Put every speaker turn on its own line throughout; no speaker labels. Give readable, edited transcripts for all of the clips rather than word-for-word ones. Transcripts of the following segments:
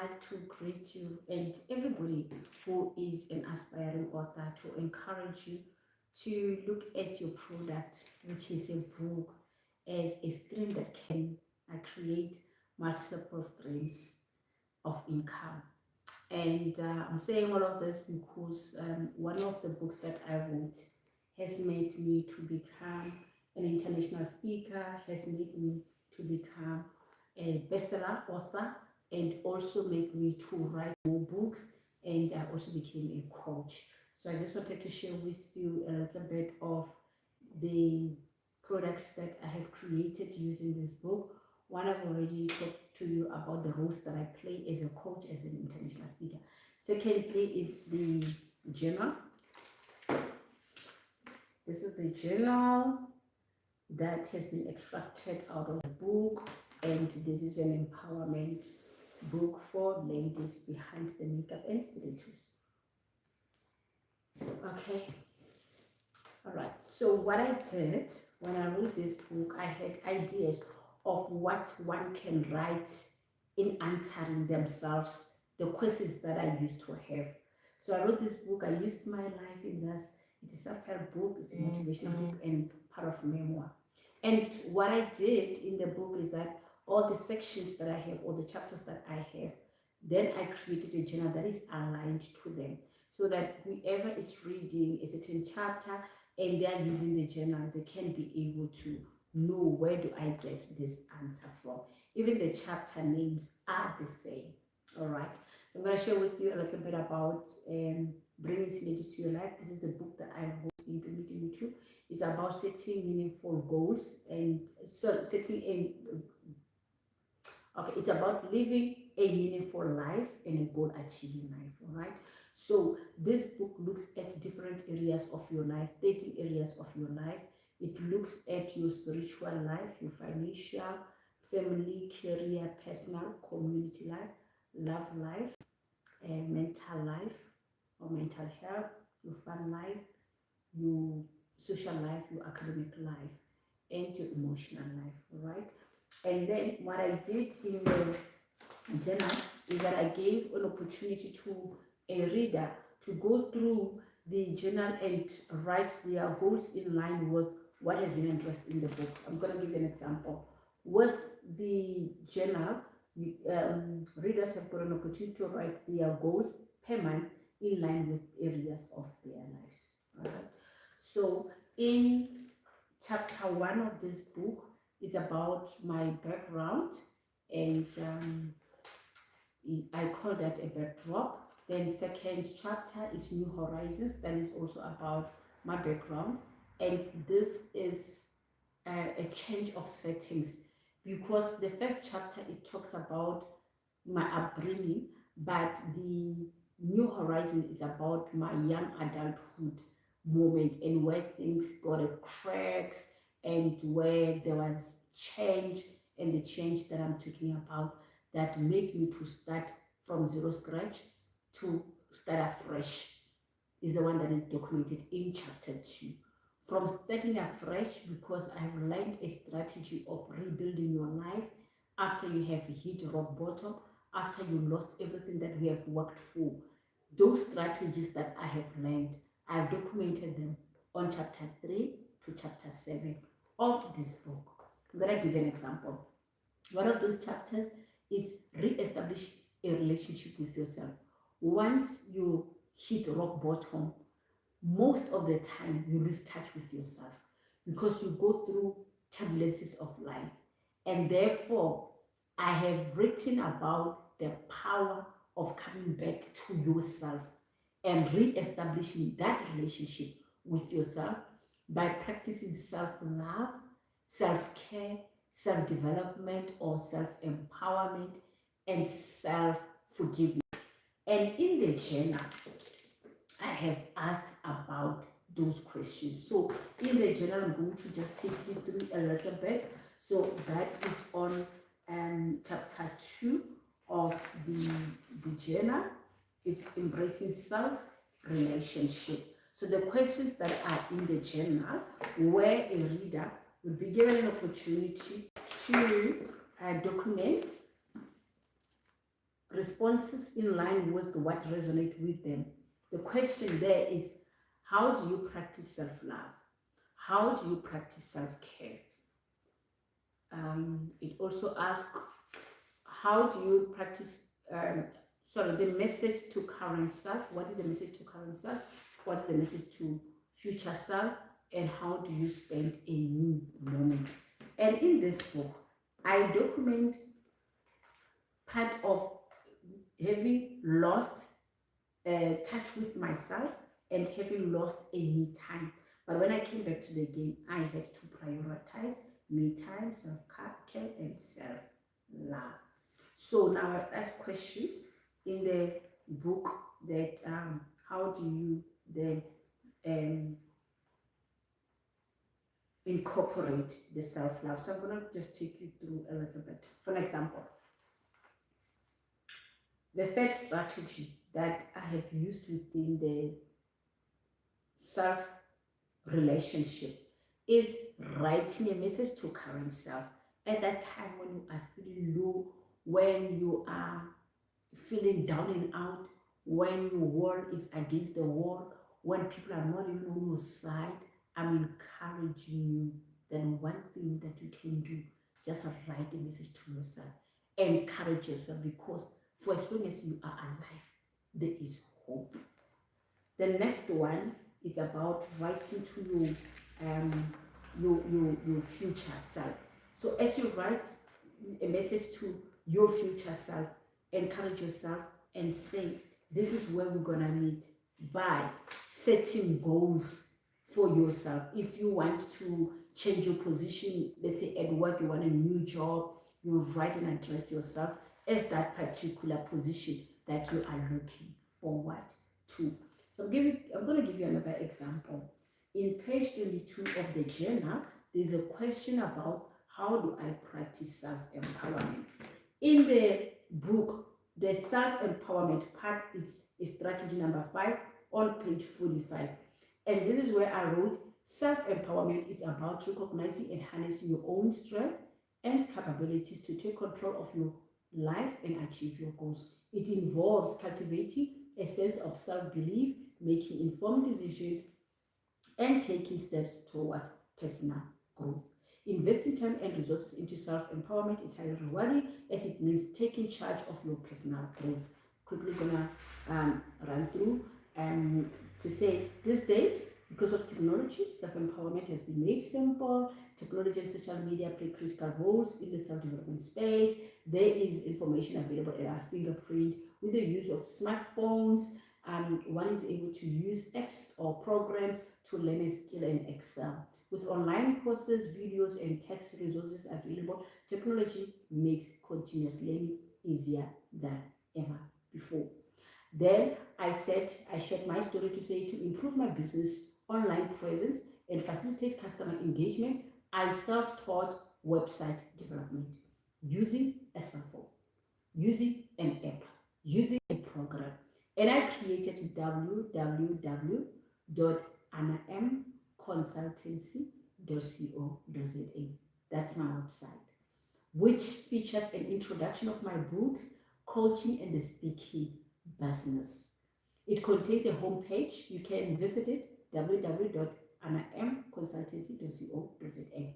like to greet you and everybody who is an aspiring author to encourage you to look at your product, which is a book, as a stream that can create multiple streams of income. And I'm saying all of this because one of the books that I wrote has made me to become an international speaker, has made me to become a bestseller author, and also made me to write more books, and I also became a coach. So I just wanted to share with you a little bit of the products that I have created using this book. One, I've already talked to you about the roles that I play as a coach, as an international speaker. Secondly, it's the journal. This is the journal that has been extracted out of the book, and this is an empowerment book for ladies behind the makeup and stilettos. Okay, all right. So what I did when I wrote this book, I had ideas of what one can write in answering themselves the questions that I used to have. So I wrote this book. I used my life in this. It is a self-help book. It's a motivational book and part of memoir. And what I did in the book is that all the sections that I have, all the chapters that I have, then I created a journal that is aligned to them, so that whoever is reading a certain chapter and they are using the journal, they can be able to know, where do I get this answer from. Even the chapter names are the same. All right, so I'm going to share with you a little bit about bringing synergy to your life. This is the book that I wrote in 2022. It's about setting meaningful goals and it's about living a meaningful life and a goal achieving life. All right, so this book looks at different areas of your life, 30 areas of your life. It looks at your spiritual life, your financial, family, career, personal, community life, love life, mental life or mental health, your fun life, your social life, your academic life, and your emotional life. All right, and then what I did in the journal is that I gave an opportunity to a reader to go through the journal and write their goals in line with what has been addressed in the book. I'm going to give you an example. With the journal, readers have got an opportunity to write their goals per month in line with areas of their lives. All right. So in chapter 1 of this book is about my background, and I call that a backdrop. Then second chapter is New Horizons, that is also about my background, and this is a change of settings, because the first chapter, it talks about my upbringing, but the New Horizon is about my young adulthood moment, and where things got a cracks, and where there was change, and the change that I'm talking about that made me to start from zero scratch to start afresh is the one that is documented in chapter 2. From starting afresh, because I've learned a strategy of rebuilding your life after you have hit rock bottom, after you lost everything that we have worked for. Those strategies that I have learned, I've documented them on chapter 3 to chapter 7 of this book. I'm going to give an example. One of those chapters is re-establish a relationship with yourself. Once you hit rock bottom, most of the time you lose touch with yourself, because you go through turbulences of life. And therefore, I have written about the power of coming back to yourself and re-establishing that relationship with yourself by practicing self-love, self-care, self-development or self-empowerment, and self-forgiveness. And in the journal, I have asked about those questions. So in the journal, I'm going to just take you through a little bit. So that is on chapter 2 of the journal. It's embracing self-relationship. So the questions that are in the journal, where a reader would be given an opportunity to document responses in line with what resonates with them. The question there is, how do you practice self-love? How do you practice self-care? It also asks, how do you practice, the message to current self? What is the message to current self? What is the message to future self? And how do you spend a new moment? And in this book, I document part of having lost touch with myself and having lost a me time. But when I came back to the game, I had to prioritize me time, self-care, and self-love. So now I ask questions in the book that how do you then incorporate the self-love? So I'm going to just take you through a little bit. For example, the third strategy that I have used within the self relationship is writing a message to current self at that time when you are feeling low, when you are feeling down and out, when your world is against the wall, when people are not even on your side. I'm encouraging you that one thing that you can do, just write a message to yourself. Encourage yourself, because for as long as you are alive, there is hope. The next one is about writing to your future self. So as you write a message to your future self, encourage yourself and say, this is where we're gonna meet, by setting goals for yourself. If you want to change your position, let's say at work, you want a new job, you write and address yourself as that particular position that you are looking forward to. So I'm going to give you another example. In page 22 of the journal, there's a question about how do I practice self-empowerment. In the book, the self-empowerment part is strategy number 5 on page 45. And this is where I wrote, self-empowerment is about recognizing and harnessing your own strength and capabilities to take control of your life and achieve your goals. It involves cultivating a sense of self-belief, making informed decisions, and taking steps towards personal growth. Investing time and resources into self-empowerment is highly rewarding, as it means taking charge of your personal growth. Quickly gonna run through to say, these days, because of technology, self-empowerment has been made simple. Technology and social media play critical roles in the self-development space. There is information available at our fingerprint with the use of smartphones. One is able to use apps or programs to learn a skill and excel. With online courses, videos, and text resources available, technology makes continuous learning easier than ever before. Then I shared my story to say, to improve my business online presence and facilitate customer engagement, I self-taught website development using a cell phone, using an app, using a program. And I created www.AnnaM.consultancy.co.za. That's my website, which features an introduction of my books, coaching, and the speaking business. It contains a homepage. You can visit it, www.AnnaM.consultancy.co.za.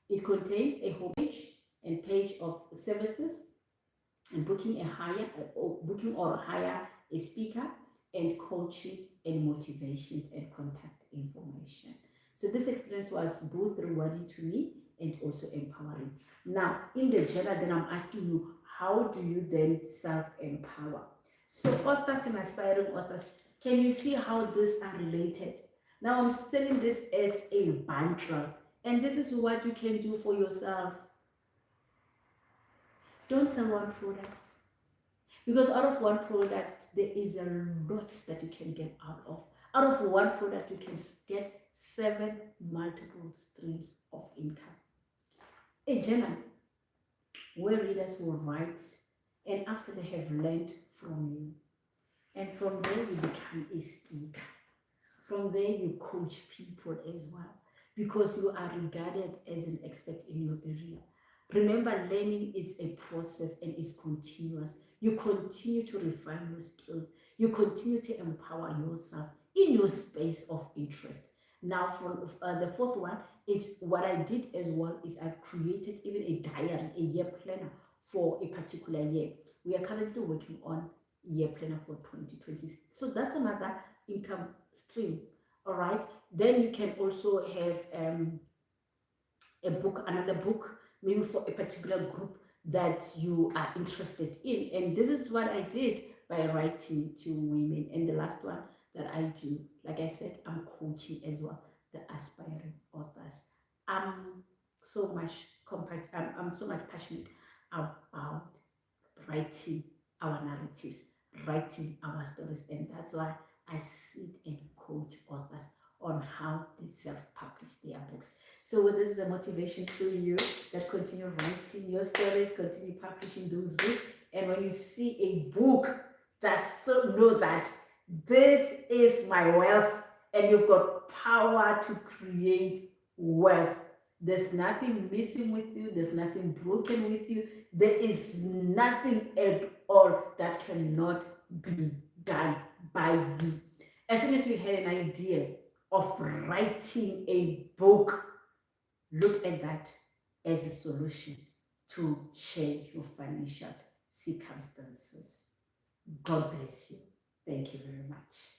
It contains a homepage and page of services and booking or hire a speaker, and coaching and motivations and contact information. So this experience was both rewarding to me and also empowering. Now, in the journal, then I'm asking you, how do you then self-empower? So authors and aspiring authors, can you see how these are related? Now I'm selling this as a bundle, and this is what you can do for yourself. Don't sell one product, because out of one product, there is a lot that you can get out of. Out of one product, you can get 7 multiple streams of income. A journal where readers will write, and after they have learned from you, and from there you become a speaker. From there you coach people as well, because you are regarded as an expert in your area. Remember, learning is a process and is continuous. you continue to refine your skills, you continue to empower yourself in your space of interest. Now, for the fourth one is what I did as well is I've created even a diary, a year planner for a particular year. We are currently working on year planner for 2026. So that's another income stream. All right. Then you can also have a book, another book, maybe for a particular group that you are interested in. And this is what I did by writing to women. And the last one that I do, like I said, I'm coaching as well the aspiring authors. I'm so much I'm so much passionate about writing our narratives, writing our stories, and that's why I sit and coach authors on how they self-publish their books. So this is a motivation to you that continue writing your stories, continue publishing those books, and when you see a book, just so know that this is my wealth, and you've got power to create wealth. There's nothing missing with you, there's nothing broken with you, there is nothing at all that cannot be done by you. As soon as you had an idea of writing a book, look at that as a solution to change your financial circumstances. God bless you. Thank you very much.